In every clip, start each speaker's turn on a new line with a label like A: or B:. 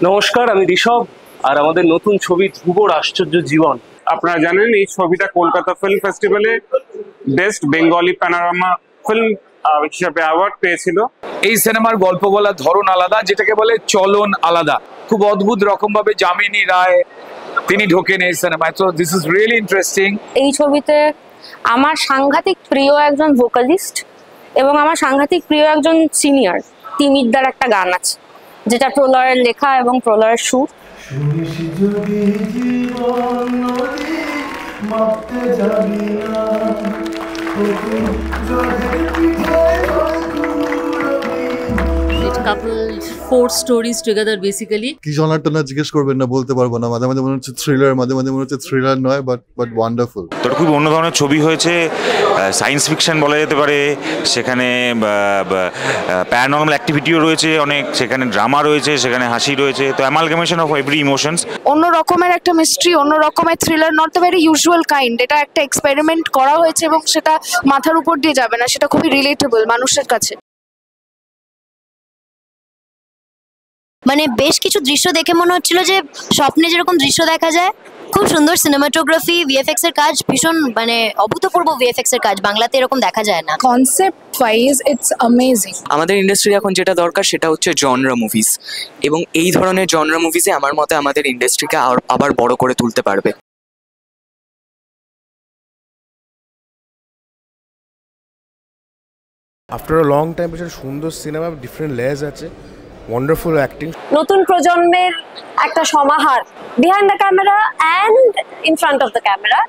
A: নমস্কার, আমি ঋষভ। আর আমাদের নতুন ছবি ধ্রুবর আশ্চর্য জীবন।
B: আপনারা জানেন এই ছবিটা কলকাতা ফিল্ম ফেস্টিভ্যালে বেস্ট বেঙ্গলি প্যানোরামা ফিল্ম হিসাবে অ্যাওয়ার্ড পেয়েছিল।
C: এই সিনেমার গল্প বলার ধরন আলাদা, যেটাকে বলে চলন আলাদা। খুব অদ্ভুত রকম ভাবে যামিনী রায় তিনি ঢোকেন এই সিনেমায়। তো দিস ইজ রিয়েলি ইন্টারেস্টিং।
D: এই ছবিতে আমার সাংঘাতিক প্রিয় একজন ভোকালিস্ট এবং আমার সাংঘাতিক প্রিয় একজন সিনিয়র তিমিরদার একটা গান আছে, যেটা প্রলয়ের লেখা এবং প্রলয়ের সুর।
E: couple 4 stories together basically.
F: কি জনারটা না জিজ্ঞেস করবেন না, বলতে পারবো না। মাঝে মাঝে মনে হচ্ছে থ্রিলার, মাঝে মাঝে মনে হচ্ছে থ্রিলার নয়, বাট ওয়ান্ডারফুল।
G: তো খুব অন্য ধরনের ছবি হয়েছে, সায়েন্স ফিকশন বলা যেতে পারে, সেখানে প্যারানর্মাল অ্যাক্টিভিটিও রয়েছে অনেক, সেখানে ড্রামা রয়েছে, সেখানে হাসি রয়েছে। তো অ্যামালগামেশন অফ এভরি ইমোশনস।
H: অন্য রকমের একটা মিস্ট্রি, অন্য রকমের thriller, not the very usual kind. এটা একটা এক্সপেরিমেন্ট করা হয়েছে এবং সেটা মাথার উপর দিয়ে যাবে না, সেটা খুবই রিলেটেবল মানুষের কাছে।
E: মানে বেশ কিছু দৃশ্য দেখে মনে হচ্ছিল যে স্বপ্নে যেরকম দৃশ্য দেখা যায়। খুব সুন্দর সিনেমাটোগ্রাফি, ভিএফএক্স এর কাজ ভীষণ, মানে অভূতপূর্ব ভিএফএক্স এর কাজ, বাংলাতে এরকম দেখা যায় না।
H: Concept wise it's amazing.
I: আমাদের ইন্ডাস্ট্রি এখন যেটা দরকার সেটা হচ্ছে জনরা মুভিজ, এবং এই ধরনের জনরা মুভিজে আমার মতে আমাদের ইন্ডাস্ট্রিকে আবার বড় করে তুলতে পারবে।
J: আফটার আ লং টাইম ভীষণ সুন্দর সিনেমা, ডিফারেন্ট লেয়ার্স আছে, ওয়ান্ডারফুল অ্যাক্টিং।
D: নতুন প্রজন্মের একটা সমাহার, behind the camera and in front of the camera.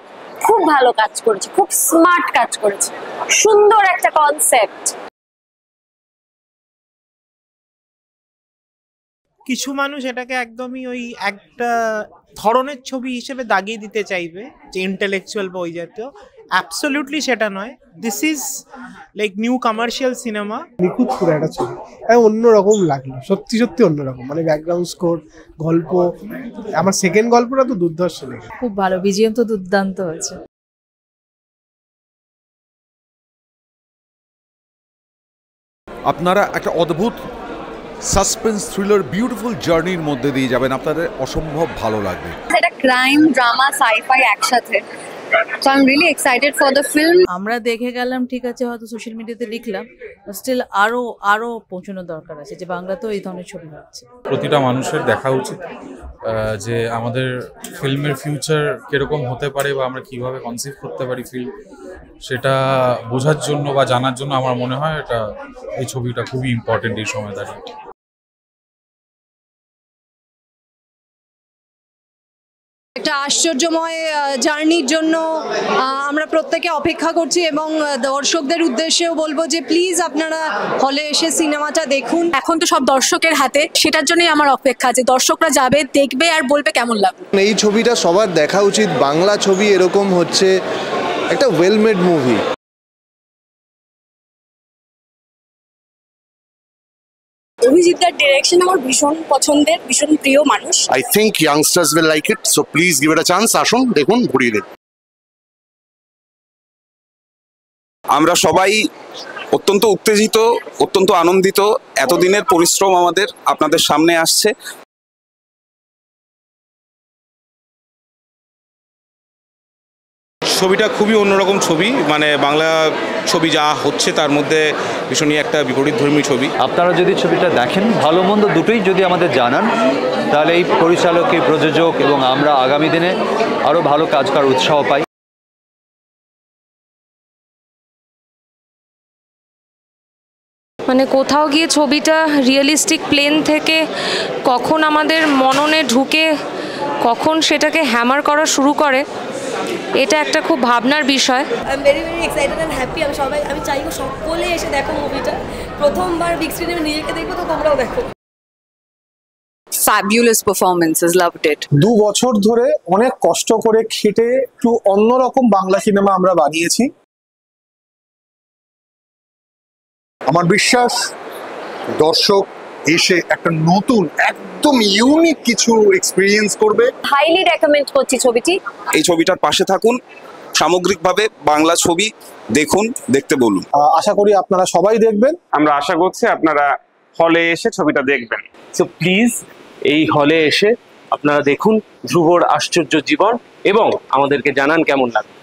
D: খুব ভালো কাজ করেছে, খুব স্মার্ট কাজ করেছে, সুন্দর একটা কনসেপ্ট।
K: কিছু মানুষ এটাকে একদমই ওই একটা ধরনের ছবি হিসেবে দাগিয়ে দিতে চাইবে যে ইন্টেলেকচুয়াল বা ওই জাতীয়। অ্যাবসলিউটলি সেটা নয়। This is like new commercial cinema.
L: নিখুঁত পুরো একটা ছবি, অন্যরকম লাগলো, সত্যি সত্যি অন্যরকম। মানে ব্যাকগ্রাউন্ড স্কোর, গল্প, আমার সেকেন্ড গল্পটা তো দুর্ধর্ষ লেগে,
E: খুব ভালো, বিজিএম তো দুর্দান্ত হয়েছে।
M: আপনারা একটা অদ্ভুত সাসপেন্স থ্রিলার বিউটিফুল জার্নির মধ্যে দিয়ে যাবেন, আপনাদের অসম্ভব ভালো লাগবে।
D: এটা ক্রাইম, ড্রামা, সাইফাই একসাথে। So I'm really excited for the film.
E: আমরা দেখে গেলাম, ঠিক আছে, হয়তো সোশ্যাল মিডিয়াতে লিখলাম, স্টিল আরো পৌঁছানোর দরকার আছে যে বাংলাতেও এই ধরনের ছবি হচ্ছে।
N: প্রতিটা মানুষের দেখা উচিত যে আমাদের ফিল্মের ফিউচার কিরকম হতে পারে বা আমরা কিভাবে কনসিভ করতে পারি ফিল্ম, সেটা বোঝার জন্য বা জানার জন্য আমার মনে হয় এই ছবিটা খুবই ইম্পর্টেন্ট এই সময় দাঁড়িয়ে।
H: একটা আশ্চর্যময় জার্নির জন্য আমরা প্রত্যেকে অপেক্ষা করছি এবং দর্শকদের উদ্দেশ্যেও বলবো যে প্লিজ আপনারা হলে এসে সিনেমাটা দেখুন। এখন তো সব দর্শকের হাতে, সেটার জন্যই আমার অপেক্ষা যে দর্শকরা যাবে, দেখবে আর বলবে কেমন লাগবে।
O: এই ছবিটা সবার দেখা উচিত। বাংলা ছবি এরকম হচ্ছে একটা ওয়েল মেড মুভি।
D: অভিজিৎদার ডিরেকশন আমার ভীষণ পছন্দের, ভীষণ প্রিয় মানুষ।
P: I think youngsters will like it, so please give it a chance. আসুন, দেখুন, ঘুরিয়ে দিন।
Q: আমরা সবাই অত্যন্ত উত্তেজিত, অত্যন্ত আনন্দিত। এতদিনের পরিশ্রম আমাদের আপনাদের সামনে আসছে।
R: ছবিটা খুবই অন্যরকম ছবি, মানে বাংলা ছবি যা হচ্ছে তার মধ্যে ভীষণই একটা বিপরীতধর্মী ছবি।
S: আপনারা যদি ছবিটা দেখেন, ভালো মন্দ দুটোই যদি আমাদের জানান, তাহলে এই পরিচালক, এই প্রযোজক এবং আমরা আগামী দিনে আরও ভালো কাজ করার উৎসাহ পাই।
D: মানে কোথাও গিয়ে ছবিটা রিয়েলিস্টিক প্লেন থেকে কখন আমাদের মননে ঢুকে কখন সেটাকে হ্যামার করা শুরু করে, এটা একটা খুব ভাবনার বিষয়।
E: I am very excited and happy. আমি চাইবো সকলে এসে দেখো মুভিটা। প্রথমবার বিগ স্ক্রিনে আমি নিজেকে দেখবো, তো তোমরাও দেখো।
H: Fabulous performances, loved it.
L: 2 বছর ধরে অনেক কষ্ট করে খেটে একটু অন্যরকম বাংলা সিনেমা আমরা বানিয়েছি।
P: আমার বিশ্বাস দর্শক এসে একটা নতুন, একদম ইউনিক কিছু এক্সপেরিয়েন্স করবে।
D: হাইলি রেকমেন্ড করছি ছবিটি।
Q: এই ছবিটার পাশে থাকুন, সামগ্রিকভাবে বাংলা ছবি দেখুন, দেখতে বলুন।
L: আশা করি আপনারা সবাই দেখবেন।
B: আমরা আশা করছি আপনারা হলে এসে ছবিটা দেখবেন।
A: সো প্লিজ এই হলে এসে আপনারা দেখুন ধ্রুবর আশ্চর্য জীবন এবং আমাদেরকে জানান কেমন লাগে।